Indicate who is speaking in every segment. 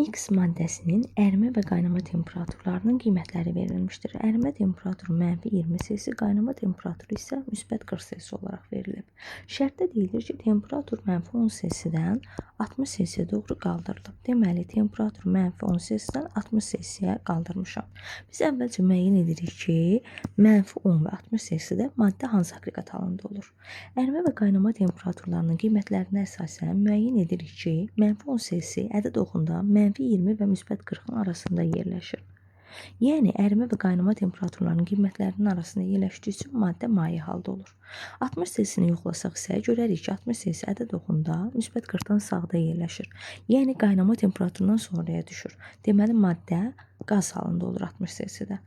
Speaker 1: X maddəsinin ərimə və qaynama temperaturlarının qiymətləri verilmişdir. Ərimə temperaturu -20 selsi, qaynama temperaturu isə -40 selsi olaraq verilib. Şərtdə deyilir ki, temperatur -10 selsidən 60 selsiyə doğru qaldırılıb. Deməli, temperatur -10 selsidən 60 selsiyə qaldırmışam. Biz əvvəlcə müəyyən edirik ki, -10 və 60 selsidə maddə hansı aqreqat halında olur? Ərimə və qaynama temperaturlarının qiymətlərinə əsasən müəyyən edirik ki, -10 selsi ədəd oxunda -20 və -40-ın arasında yerləşir. Yəni, ərimə və qaynama temperaturlarının qiymətlərinin arasında yerləşdiyi üçün maddə maye halda olur. 60 selsini yoxlasaq isə görərik ki, 60 selsi ədəd oxunda -40-dan sağda yerləşir. Yəni, qaynama temperaturundan sonraya düşür. Deməli, maddə qaz halında olur 60 selsidə.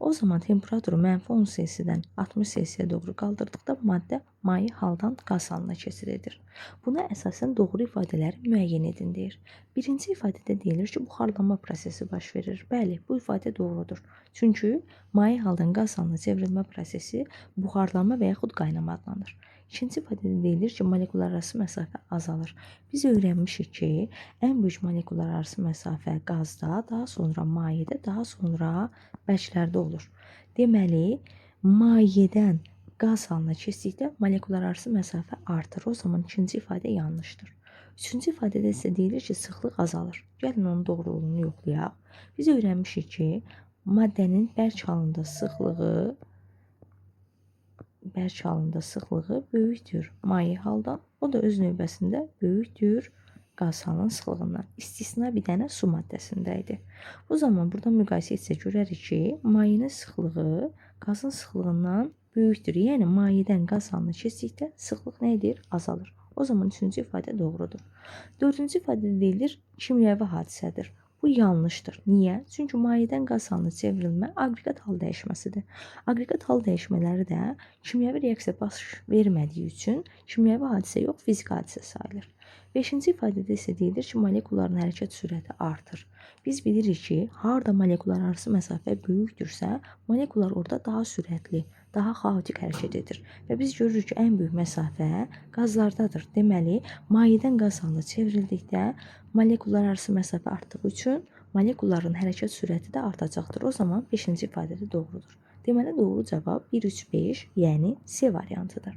Speaker 1: O zaman temperaturu -10 selsidən 60 selsiyə doğru qaldırdıqda maddə maye haldan qaz halına keçid edir. Buna əsasən doğru ifadələri müəyyən edin deyir. Birinci ifadədə deyilir ki, buxarlanma prosesi baş verir. Bəli, bu ifadə doğrudur. Çünki maye haldan qaz halına çevrilmə prosesi buxarlanma və yaxud qaynama adlanır. İkinci ifadədə deyilir ki, molekular arası məsafə azalır. Biz öyrənmişik ki, ən böyük molekular arası məsafə qazda, daha sonra mayedə, daha sonra bərklərdə olur. Deməli, mayedən qaz halına keçdikdə molekular arası məsafə artır. O zaman ikinci ifadə yanlışdır. Üçüncü ifadədə isə deyilir ki, sıxlıq azalır. Gəlin onun doğruluğunu yoxlayaq. Biz öyrənmişik ki, maddənin bərk halında sıxlığı böyükdür maye haldan. O da öz növbəsində böyükdür qaz halının sıxlığından. İstisna bir dənə su maddəsində idi. O zaman burada müqayisə etsək görərik ki, mayenin sıxlığı qazın sıxlığından böyükdür. Yəni, mayədən qaz halına keçdikdə sıxlıq nə edir? Azalır. O zaman üçüncü ifadə doğrudur. Dördüncü ifadədə deyilir, kimyəvi hadisədir. Bu yanlışdır. Niyə? Çünki mayədən qaz halına çevrilmə aqreqat hal dəyişməsidir. Aqreqat hal dəyişmələri də kimyəvi reaksiya baş vermədiyi üçün kimyəvi hadisə yox, fiziki hadisə sayılır. Beşinci ifadədə isə deyilir ki, molekuların hərəkət sürəti artır. Biz bilirik ki, harda molekular arası məsafə böyükdürsə, molekular orada daha sürətli, daha xaotik hərəkət edir. Və biz görürük ki, ən böyük məsafə qazlardadır. Deməli, mayedən qaz halına çevrildikdə molekular arası məsafə artdığı üçün molekulların hərəkət sürəti də artacaqdır. O zaman 5-ci ifadədə doğrudur. Deməli, doğru cavab 1, 3, 5, yəni C variantıdır.